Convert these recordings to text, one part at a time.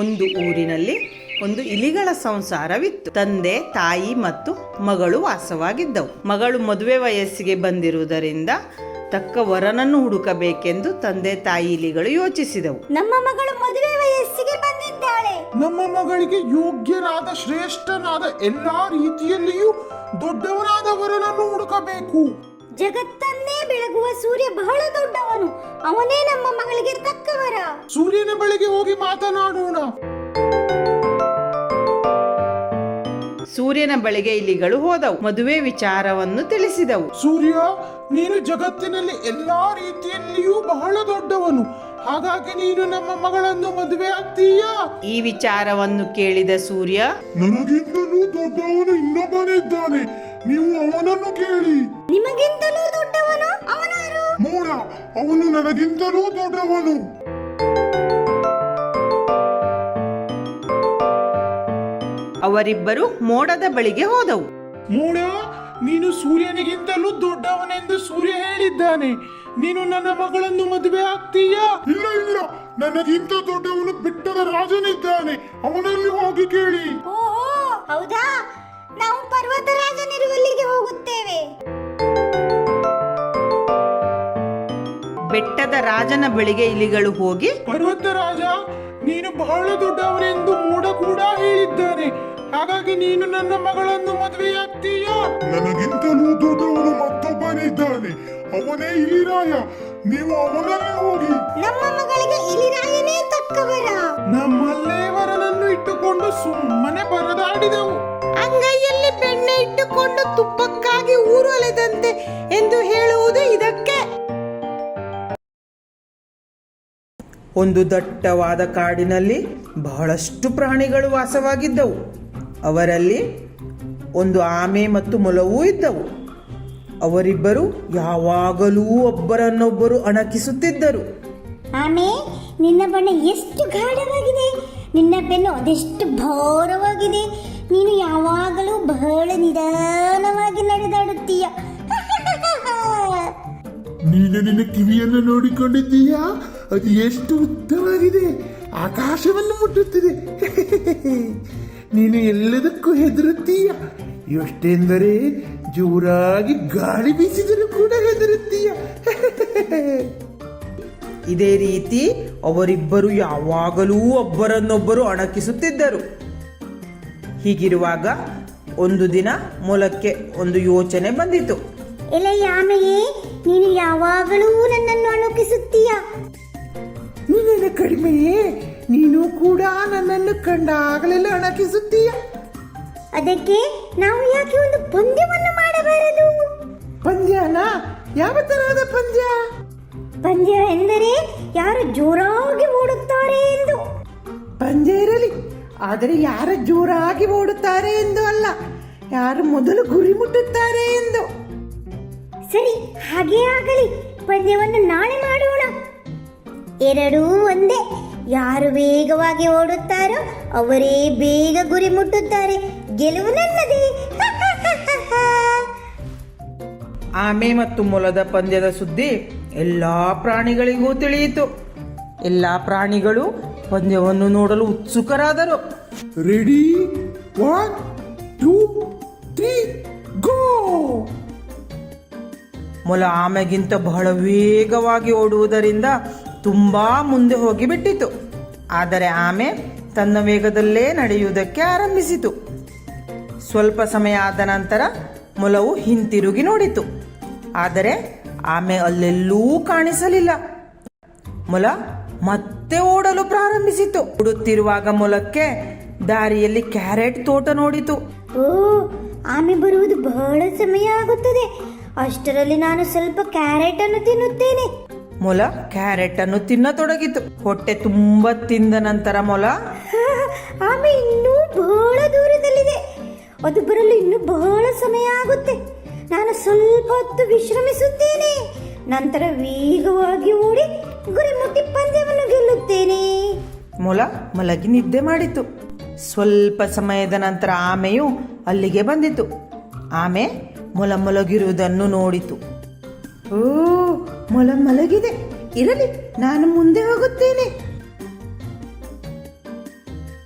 ಒಂದು ಊರಿನಲ್ಲಿ ಒಂದು ಇಲಿಗಳ ಸಂಸಾರವಿತ್ತು. ತಂದೆ, ತಾಯಿ ಮತ್ತು ಮಗಳು ವಾಸವಾಗಿದ್ದವು. ಮಗಳು ಮದುವೆ ವಯಸ್ಸಿಗೆ ಬಂದಿರುವುದರಿಂದ ತಕ್ಕ ವರನನ್ನು ಹುಡುಕಬೇಕೆಂದು ತಂದೆ ತಾಯಿ ಇಲಿಗಳು ಯೋಚಿಸಿದವು. ನಮ್ಮ ಮಗಳು ಮದುವೆ ವಯಸ್ಸಿಗೆ ಬಂದಿದ್ದಾಳೆ. ನಮ್ಮ ಮಗಳಿಗೆ ಯೋಗ್ಯರಾದ ಶ್ರೇಷ್ಠನಾದ ಎಲ್ಲಾ ರೀತಿಯಲ್ಲಿಯೂ ದೊಡ್ಡವನಾದ ವರನನ್ನು ಹುಡುಕಬೇಕು. ಜಗತ್ತನ್ನೇ ಬೆಳಗುವ ಸೂರ್ಯ ಬಹಳ ದೊಡ್ಡವನು, ಅವನೇ ನಮ್ಮ ಮಗಳಿಗೆ ತಕ್ಕವರ. ಸೂರ್ಯನ ಬಳಿಗೆ ಹೋಗಿ ಮಾತನಾಡೋಣ. ಸೂರ್ಯನ ಬಳಿಗೆ ಇಲಿಗಳು ಹೋದವು. ಮದುವೆ ವಿಚಾರವನ್ನು ತಿಳಿಸಿದವು. ಸೂರ್ಯ, ನೀನು ಜಗತ್ತಿನಲ್ಲಿ ಎಲ್ಲಾ ರೀತಿಯಲ್ಲಿಯೂ ಬಹಳ ದೊಡ್ಡವನು, ಹಾಗಾಗಿ ನೀನು ನಮ್ಮ ಮಗಳನ್ನು ಮದುವೆ ಆಗ್ತೀಯಾ? ಈ ವಿಚಾರವನ್ನು ಕೇಳಿದ ಸೂರ್ಯ, ನನಗಿಂತಲೂ ದೊಡ್ಡವನು ಇನ್ನೊಬ್ಬನಿದ್ದಾನೆ, ನೀವು ಅವನನ್ನು ಕೇಳಿ. ನಿಮಗಿಂತಲೂ ದೊಡ್ಡವನು ಅವನಾರು? ಮೂಢ, ಅವನು ನನಗಿಂತಲೂ ದೊಡ್ಡವನು. ಅವರಿಬ್ಬರು ಮೋಡದ ಬಳಿಗೆ ಹೋದವು. ಮೂಢ, ನೀನು ಸೂರ್ಯನಿಗಿಂತಲೂ ದೊಡ್ಡವನೆಂದು ಸೂರ್ಯ ಹೇಳಿದ್ದಾನೆ, ನೀನು ನನ್ನ ಮಗಳನ್ನು ಮದುವೆ ಆಗ್ತೀಯಾ? ಇಲ್ಲ ಇಲ್ಲ, ನನಗಿಂತ ದೊಡ್ಡವನು ಬೆಟ್ಟದ ರಾಜನಿದ್ದಾನೆ, ಅವನಲ್ಲಿ ಹೋಗಿ ಕೇಳಿ. ಓಹೋ, ಹೌದಾ? ನಾವು ಪರ್ವತರಾಜನಿರುವಲ್ಲಿಗೆ ಹೋಗುತ್ತೇವೆ. ಬೆಟ್ಟದ ರಾಜನ ಬಳಿಗೆ ಇಲಿಗಳು ಹೋಗಿ, ಪರ್ವತರಾಜ, ನೀನು ಬಹಳ ದೊಡ್ಡವನೆಂದು ಮೋಡ ಕೂಡ ಹೇಳಿದ್ದಾನೆ, ಹಾಗಾಗಿ ನೀನು ನನ್ನ ಮಗಳನ್ನು ಮದುವೆಯಾಗ್ತೀಯಾ? ನನಗಿಂತಲೂ ದೊಡ್ಡವನು ಮತ್ತೊಬ್ಬನಿದ್ದಾನೆ, ಅವನೇ ಇಲಿರಾಯ, ನೀವು ಅವನಲ್ಲಿ ಹೋಗಿ. ನಮ್ಮ ಮಗಳಿಗೆ ಇಲಿರಾಯನೇ ತಕ್ಕವರ. ನಮ್ಮಲ್ಲೇ ವರನನ್ನು ಇಟ್ಟುಕೊಂಡು ಸುಮ್ಮನೆ ಬರದಾಡಿದೆವು. ಅಂಗೈಯಲ್ಲಿ ಬೆಣ್ಣೆ ಇಟ್ಟುಕೊಂಡು ತುಪ್ಪಕ್ಕಾಗಿ ಊರು ಅಲೆದಂತೆ ಎಂದು ಹೇಳುವುದು ಇದಕ್ಕೆ. ಒಂದು ದಟ್ಟವಾದ ಕಾಡಿನಲ್ಲಿ ಬಹಳಷ್ಟು ಪ್ರಾಣಿಗಳು ವಾಸವಾಗಿದ್ದವು. ಅವರಲ್ಲಿ ಒಂದು ಆಮೆ ಮತ್ತು ಮೊಲವೂ ಇದ್ದವು. ಅವರಿಬ್ಬರು ಯಾವಾಗಲೂ ಒಬ್ಬರನ್ನೊಬ್ಬರು ಅಣಕಿಸುತ್ತಿದ್ದರು. ಆಮೆ, ನಿನ್ನ ಬಣ್ಣ ಎಷ್ಟು ಗಾಢವಾಗಿದೆ, ನಿನ್ನ ಬೆನ್ನು ಅದೆಷ್ಟು ಭಾರವಾಗಿದೆ, ನೀನು ಯಾವಾಗಲೂ ಬಹಳ ನಿಧಾನವಾಗಿ ನಡೆದಾಡುತ್ತೀಯ. ನೀನು ನಿನ್ನ ಕಿವಿಯನ್ನು ನೋಡಿಕೊಂಡಿದ್ದೀಯಾ? ಅದು ಎಷ್ಟು ಉದ್ದವಾಗಿದೆ, ಆಕಾಶವನ್ನು ಮುಟ್ಟುತ್ತದೆ. ನೀನು ಎಲ್ಲದಕ್ಕೂ ಹೆದರುತ್ತೀಯ, ಎಷ್ಟೆಂದರೆ ಜೋರಾಗಿ ಗಾಳಿ ಬೀಸಿದರೂ ಕೂಡ ಹೆದರುತ್ತೀಯ. ಇದೇ ರೀತಿ ಅವರಿಬ್ಬರು ಯಾವಾಗಲೂ ಒಬ್ಬರನ್ನೊಬ್ಬರು ಅಣಕಿಸುತ್ತಿದ್ದರು. ಹೀಗಿರುವಾಗ ಒಂದು ದಿನ ಮೊಲಕ್ಕೆ ಒಂದು ಯೋಚನೆ ಬಂದಿತು. ಎಲೆ ಆಮೆಯೇ, ನೀನು ಯಾವಾಗಲೂ ನನ್ನನ್ನು ಅಣುಕಿಸುತ್ತೀಯ. ನೀನೇನ ಕಡಿಮೆಯೇ, ನೀನು ಕೂಡ ನನ್ನನ್ನು ಕಂಡಾಗಲೆಲ್ಲ ಅಣಕಿಸುತ್ತೀಯ. ಅದಕ್ಕೆ ನಾವು ಯಾಕೆ ಒಂದು ಪಂದ್ಯವನ್ನು ಮಾಡಬಾರದು? ಪಂದ್ಯನಾ? ಯಾವ ತರಹದ ಪಂದ್ಯ? ಪಂದ್ಯ ಎಂದರೆ ಯಾರು ಜೋರಾಗಿ ಓಡುತ್ತಾರೆ ಎಂದು. ಪಂದ್ಯ ಇರಲಿ, ಆದರೆ ಯಾರು ಜೋರಾಗಿ ಓಡುತ್ತಾರೆ ಎಂದು ಅಲ್ಲ, ಯಾರು ಮೊದಲು ಗುರಿ ಮುಟ್ಟುತ್ತಾರೆ ಎಂದು. ಸರಿ, ಹಾಗೇ ಆಗಲಿ. ಪಂದ್ಯವನ್ನು ನಾಳೆ ಮಾಡೋಣ. ಎರಡೂ ಒಂದೇ, ಯಾರು ವೇಗವಾಗಿ ಓಡುತ್ತಾರೋ ಅವರೇ ಬೇಗ ಗುರಿ ಮುಟ್ಟುತ್ತಾರೆ. ಗೆಲುವು ನನ್ನದೇ. ಆಮೆ ಮತ್ತು ಮೊಲದ ಪಂದ್ಯದ ಸುದ್ದಿ ಎಲ್ಲಾ ಪ್ರಾಣಿಗಳಿಗೂ ತಿಳಿಯಿತು. ಎಲ್ಲಾ ಪ್ರಾಣಿಗಳು ಪಂದ್ಯವನ್ನು ನೋಡಲು ಉತ್ಸುಕರಾದರು. ರೆಡಿ, 1, 2, 3, ಗೋ! ಮೊಲ ಆಮೆಗಿಂತ ಬಹಳ ವೇಗವಾಗಿ ಓಡುವುದರಿಂದ ತುಂಬಾ ಮುಂದೆ ಹೋಗಿಬಿಟ್ಟಿತು. ಆದರೆ ಆಮೆ ತನ್ನ ವೇಗದಲ್ಲೇ ನಡೆಯುವುದಕ್ಕೆ ಆರಂಭಿಸಿತು. ಸ್ವಲ್ಪ ಸಮಯ ಆದ ನಂತರ ಮೊಲವು ಹಿಂತಿರುಗಿ ನೋಡಿತು. ಆದರೆ ಆಮೆ ಅಲ್ಲೆಲ್ಲೂ ಕಾಣಿಸಲಿಲ್ಲ. ಮೊಲ ಮತ್ತೆ ಓಡಲು ಪ್ರಾರಂಭಿಸಿತು. ಓಡುತ್ತಿರುವಾಗ ಮೊಲಕ್ಕೆ ದಾರಿಯಲ್ಲಿ ಕ್ಯಾರೆಟ್ ತೋಟ ನೋಡಿತು. ಓ, ಆಮೆ ಬರುವುದು ಬಹಳ ಸಮಯ ಆಗುತ್ತದೆ. ಅಷ್ಟರಲ್ಲಿ ನಾನು ಸ್ವಲ್ಪ ಕ್ಯಾರೆಟ್ ಅನ್ನು ತಿನ್ನುತ್ತೇನೆ. ಮೊಲ ಕ್ಯಾರೆಟ್ ಅನ್ನು ತಿನ್ನತೊಡಗಿತು. ಹೊಟ್ಟೆ ತುಂಬಾ ತಿಂದ ನಂತರ ಮೊಲ, ಆಮೆ ಇನ್ನೂ ಬಹಳ ದೂರದಲ್ಲಿದೆ, ಅದು ಬರಲು ಇನ್ನೂ ಬಹಳ ಸಮಯ ಆಗುತ್ತೆ. ನಾನು ಸ್ವಲ್ಪ ಹೊತ್ತು ವಿಶ್ರಮಿಸುತ್ತೇನೆ, ನಂತರ ವೇಗವಾಗಿ ಓಡಿ ಗುರಿ ಮುಟ್ಟಿ ಪಂದ್ಯವನ್ನು ಗೆಲ್ಲುತ್ತೇನೆ. ಮೊಲ ಮಲಗಿ ನಿದ್ದೆ ಮಾಡಿತು. ಸ್ವಲ್ಪ ಸಮಯದ ನಂತರ ಆಮೆಯು ಅಲ್ಲಿಗೆ ಬಂದಿತು. ಆಮೆ ಮೊಲ ಮಲಗಿರುವುದನ್ನು ನೋಡಿತು. ಓ, ಮೊಲ ಮಲಗಿದೆ, ಇರಲಿ, ನಾನು ಮುಂದೆ ಹೋಗುತ್ತೇನೆ.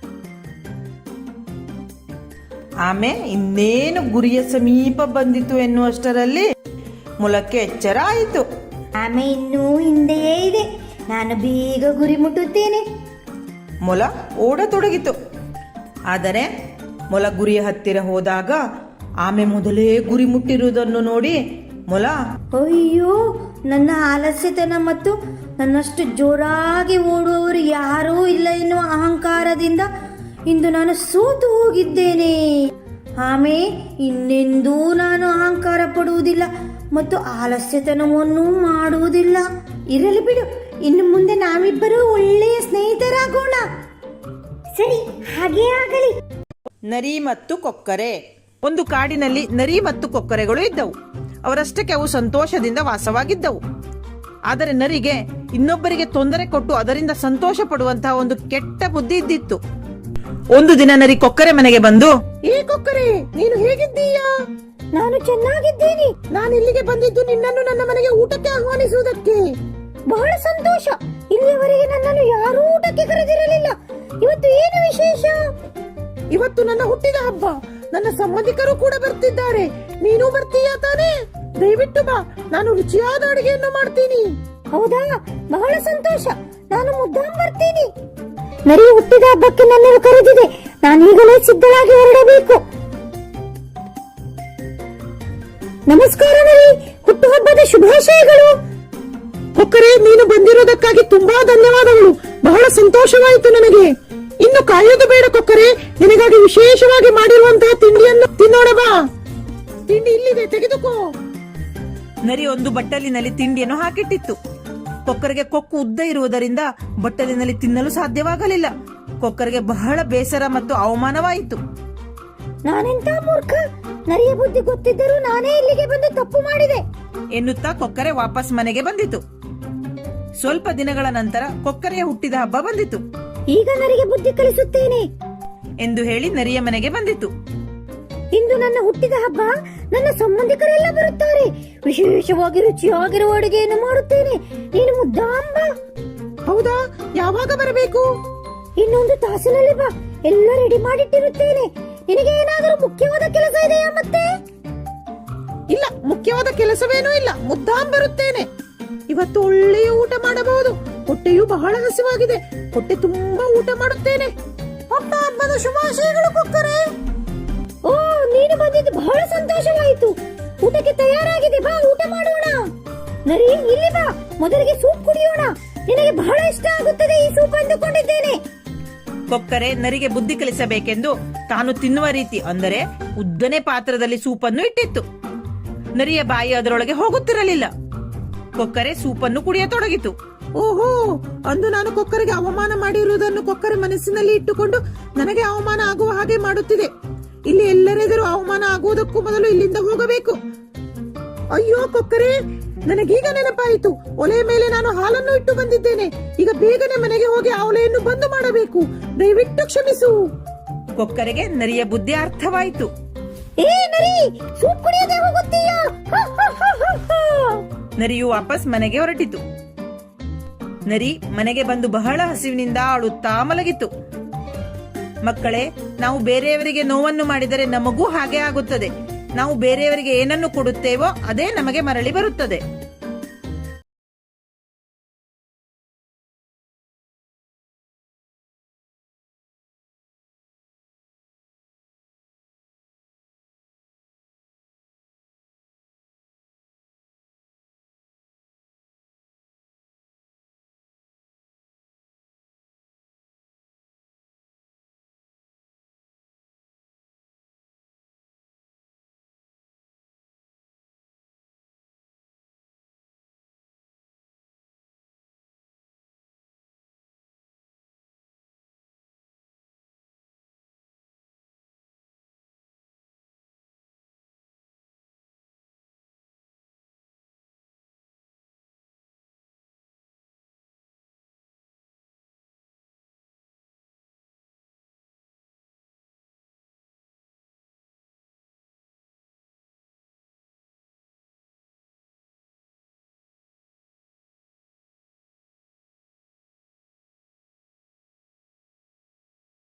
ಆಮೆ ಇನ್ನೇನು ಗುರಿಯ ಸಮೀಪ ಬಂದಿತು ಎನ್ನುವಷ್ಟರಲ್ಲಿ ಮೊಲಕ್ಕೆ ಎಚ್ಚರ ಆಯಿತು. ಆಮೆ ಇನ್ನೂ ಹಿಂದೆಯೇ ಇದೆ, ನಾನು ಬೇಗ ಗುರಿ ಮುಟ್ಟುತ್ತೇನೆ. ಮೊಲ ಓಡತೊಡಗಿತು. ಆದರೆ ಮೊಲ ಗುರಿಯ ಹತ್ತಿರ ಹೋದಾಗ ಆಮೆ ಮೊದಲೇ ಗುರಿ ಮುಟ್ಟಿರುವುದನ್ನು ನೋಡಿ ಮೊಲ, ಅಯ್ಯೋ, ನನ್ನ ಆಲಸ್ಯತನ ಮತ್ತು ನನ್ನಷ್ಟು ಜೋರಾಗಿ ಓಡುವವರು ಯಾರೂ ಇಲ್ಲ ಎನ್ನುವ ಅಹಂಕಾರದಿಂದ ಇಂದು ನಾನು ಸೋತು ಹೋಗಿದ್ದೇನೆ. ಆಮೆ, ಇನ್ನೆಂದೂ ನಾನು ಅಹಂಕಾರ ಪಡುವುದಿಲ್ಲ ಮತ್ತು ಆಲಸ್ಯತನವನ್ನು ಮಾಡುವುದಿಲ್ಲ. ಇರಲಿ ಬಿಡು, ಇನ್ನು ಮುಂದೆ ನಾವಿಬ್ಬರು ಒಳ್ಳೆಯ ಸ್ನೇಹಿತರಾಗೋಣ. ಸರಿ, ಹಾಗೇ ಆಗಲಿ. ನರಿ ಮತ್ತು ಕೊಕ್ಕರೆ. ಒಂದು ಕಾಡಿನಲ್ಲಿ ನರಿ ಮತ್ತು ಕೊಕ್ಕರೆಗಳು ಇದ್ದವು. ಅವರಷ್ಟಕ್ಕೆ ಅವು ಸಂತೋಷದಿಂದ ವಾಸವಾಗಿದ್ದವು. ಆದರೆ ನರಿಗೆ ಇನ್ನೊಬ್ಬರಿಗೆ ತೊಂದರೆ ಕೊಟ್ಟು ಅದರಿಂದ ಸಂತೋಷ ಪಡುವಂತಹ ಒಂದು ಕೆಟ್ಟ ಬುದ್ಧಿ ಇದ್ದಿತ್ತು. ಒಂದು ದಿನ ನರಿ ಕೊಕ್ಕರೆ ಮನೆಗೆ ಬಂದು, ಏ ಕೊಕ್ಕರೆ, ನೀನು ಹೇಗಿದ್ದೀಯಾ? ನಾನು ಚೆನ್ನಾಗಿದ್ದೀನಿ. ನಾನು ಇಲ್ಲಿಗೆ ಬಂದಿದ್ದು ನಿನ್ನನ್ನು ನನ್ನ ಮನೆಗೆ ಊಟಕ್ಕೆ ಆಹ್ವಾನಿಸುವುದಕ್ಕೆ. ಬಹಳ ಸಂತೋಷ. ಇಲ್ಲಿಯವರೆಗೆ ನನ್ನನ್ನು ಯಾರೂ ಊಟಕ್ಕೆ ಕರೆದಿರಲಿಲ್ಲ. ಇವತ್ತು ಏನು ವಿಶೇಷ? ಇವತ್ತು ನನ್ನ ಹುಟ್ಟಿದ ಹಬ್ಬ. ನನ್ನ ಸಂಬಂಧಿಕರು ಕೂಡ ಬರ್ತಿದ್ದಾರೆ. ನೀನು ಬರ್ತೀಯಾ ತಾನೇ? ದಯವಿಟ್ಟು ಬಾ, ನಾನು ರುಚಿಯಾದ ಅಡುಗೆಯನ್ನು ಮಾಡ್ತೀನಿ. ಹೌದಾ? ಬಹಳ ಸಂತೋಷ. ನಾನು ಮುದ್ದಾಂ ಬರ್ತೀನಿ. ನರಿ ಹುಟ್ಟಿದ ಹಬ್ಬಕ್ಕೆ ನನ್ನನ್ನು ಕರೆದಿದೆ. ನಾನೀಗಲೇ ಸಿದ್ಧರಾಗಿ ಹೊರಡಬೇಕು. ನಮಸ್ಕಾರ ನರಿ, ಹುಟ್ಟುಹಬ್ಬದ ಶುಭಾಶಯಗಳು. ಕೊಕ್ಕರೆ, ನೀನು ಬಂದಿರೋದಕ್ಕಾಗಿ ತುಂಬಾ ಧನ್ಯವಾದಗಳು. ಬಹಳ ಸಂತೋಷವಾಯಿತು ನನಗೆ. ಇನ್ನು ಕಾಯೋದು ಬೇಡ ಕೊಕ್ಕರೆ, ನಿನಗಾಗಿ ವಿಶೇಷವಾಗಿ ಮಾಡಿರುವಂತಹ ತಿಂಡಿಯನ್ನು ತಿನ್ನೋಣ ಬಾ. ತಿಂಡಿ ಇಲ್ಲಿದೆ, ತೆಗೆದುಕೋ. ನರಿ ಒಂದು ಬಟ್ಟಲಿನಲ್ಲಿ ತಿಂಡಿಯನ್ನು ಹಾಕಿಟ್ಟಿತ್ತು. ಕೊಕ್ಕರೆಗೆ ಕೊಕ್ಕು ಉದ್ದ ಇರುವುದರಿಂದ ಬಟ್ಟಲಿನಲ್ಲಿ ತಿನ್ನಲು ಸಾಧ್ಯವಾಗಲಿಲ್ಲ. ಕೊಕ್ಕರೆಗೆ ಬಹಳ ಬೇಸರ ಮತ್ತು ಅವಮಾನವಾಯಿತು. ನಾನೆಂತ ಮೂರ್ಖ! ನರಿಯ ಬುದ್ಧಿ ಗೊತ್ತಿದ್ದರೂ ನಾನೇ ಇಲ್ಲಿಗೆ ಬಂದು ತಪ್ಪು ಮಾಡಿದೆ ಎನ್ನುತ್ತಾ ಕೊಕ್ಕರೆ ವಾಪಸ್ ಮನೆಗೆ ಬಂದಿತು. ಸ್ವಲ್ಪ ದಿನಗಳ ನಂತರ ಕೊಕ್ಕರೆಯ ಹುಟ್ಟಿದ ಹಬ್ಬ ಬಂದಿತು. ಈಗ ನರಿಗೆ ಬುದ್ಧಿ ಕಲಿಸುತ್ತೇನೆ ಎಂದು ಹೇಳಿ ನರಿಯ ಮನೆಗೆ ಬಂದಿತು. ಇಂದು ನನ್ನ ಹುಟ್ಟಿದ ಹಬ್ಬ. ನನ್ನ ಸಂಬಂಧಿಕರೆಲ್ಲ ಬರುತ್ತಾರೆ. ವಿಶೇಷವಾಗಿ ರುಚಿಯಾಗಿರುವ ಅಡುಗೆಯನ್ನು ಮಾಡುತ್ತೇನೆ. ನೀನು ಮುದ್ದಾಂಬ. ಹೌದಾ? ಯಾವಾಗ ಬರಬೇಕು? ಇನ್ನೊಂದು ತಾಸಿನಲ್ಲಿ ಬಾ. ಎಲ್ಲ ರೆಡಿ ಮಾಡಿಟ್ಟಿರುತ್ತೇನೆ. ನಿನಗೆ ಏನಾದರೂ ಮುಖ್ಯವಾದ ಕೆಲಸ ಇದೆಯಾ? ಮತ್ತೆ ಇಲ್ಲ, ಮುಖ್ಯವಾದ ಕೆಲಸವೇನೂ ಇಲ್ಲ. ಮುದ್ದಾಂ ಬರುತ್ತೇನೆ. ಇವತ್ತು ಒಳ್ಳೆಯ ಊಟ ಮಾಡಬಹುದು. ಹೊಟ್ಟೆಯು ಬಹಳ ಹಸಿವಾಗಿದೆ. ಹೊಟ್ಟೆ ತುಂಬಾ ಊಟ ಮಾಡುತ್ತೇನೆ. ಹುಟ್ಟ ಹಬ್ಬದ ಶುಭಾಶಯಗಳು ಕೊಕ್ಕರೆ. ಓ, ನೀನು ಬಂದಿದ್ದು ಬಹಳ ಸಂತೋಷವಾಯಿತು. ಊಟಕ್ಕೆ ತಯಾರಾಗಿದೆ, ಬಾ ಊಟ ಮಾಡೋಣ. ನರಿ, ಇಲ್ಲಿ ಬಾ, ಮೊದಲಿಗೆ ಸೂಪ್ ಕುಡಿಯೋಣ. ನಿನಗೆ ಬಹಳ ಇಷ್ಟ ಆಗುತ್ತದೆ ಈ ಸೂಪ್ ಅಂದುಕೊಂಡಿದ್ದೇನೆ. ಕೊಕ್ಕರೆ ನರಿಗೆ ಬುದ್ಧಿ ಕಲಿಸಬೇಕೆಂದು ತಾನು ತಿನ್ನುವ ರೀತಿ, ಅಂದರೆ ಉದ್ದನೆ ಪಾತ್ರದಲ್ಲಿ ಸೂಪನ್ನು ಇಟ್ಟಿತ್ತು. ನರಿಯ ಬಾಯಿ ಅದರೊಳಗೆ ಹೋಗುತ್ತಿರಲಿಲ್ಲ. ಕೊಕ್ಕರೆ ಸೂಪನ್ನು ಕುಡಿಯತೊಡಗಿತು. ಓಹೋ, ಅಂದು ನಾನು ಕೊಕ್ಕರೆಗೆ ಅವಮಾನ ಮಾಡಿರುವುದನ್ನು ಕೊಕ್ಕರೆ ಮನಸ್ಸಿನಲ್ಲಿ ಇಟ್ಟುಕೊಂಡು ನನಗೆ ಅವಮಾನ ಆಗುವ ಹಾಗೆ ಮಾಡುತ್ತಿದೆ. ಇಲ್ಲಿ ಎಲ್ಲರೆದುರು ಅವಮಾನ ಆಗುವುದಕ್ಕೂ ಮೊದಲು ಇಲ್ಲಿಂದ ಹೋಗಬೇಕು. ಅಯ್ಯೋ ಕೊಕ್ಕರೆ, ನನಗೀಗ ನೆನಪಾಯಿತು. ಒಲೆಯ ಮೇಲೆ ನಾನು ಹಾಲನ್ನು ಇಟ್ಟು ಬಂದಿದ್ದೇನೆ. ಈಗ ಬೇಗನೆ ಮನೆಗೆ ಹೋಗಿ ಆ ಒಲೆಯನ್ನು ಬಂದ್ ಮಾಡಬೇಕು. ದಯವಿಟ್ಟು ಕ್ಷಮಿಸು. ಕೊಕ್ಕರೆಗೆ ನರಿಯ ಬುದ್ಧಿ ಅರ್ಥವಾಯಿತು. ಏ ನರಿ, ಸೂಪ್ ಕುಡಿಯದೆ ಹೋಗುತ್ತೀಯಾ? ನರಿಯು ವಾಪಸ್ ಮನೆಗೆ ಹೊರಟಿತು. ನರಿ ಮನೆಗೆ ಬಂದು ಬಹಳ ಹಸಿವಿನಿಂದ ಅಳುತ್ತಾ ಮಲಗಿತು. ಮಕ್ಕಳೇ, ನಾವು ಬೇರೆಯವರಿಗೆ ನೋವನ್ನು ಮಾಡಿದರೆ ನಮಗೂ ಹಾಗೆ ಆಗುತ್ತದೆ. ನಾವು ಬೇರೆಯವರಿಗೆ ಏನನ್ನು ಕೊಡುತ್ತೇವೋ ಅದೇ ನಮಗೆ ಮರಳಿ ಬರುತ್ತದೆ.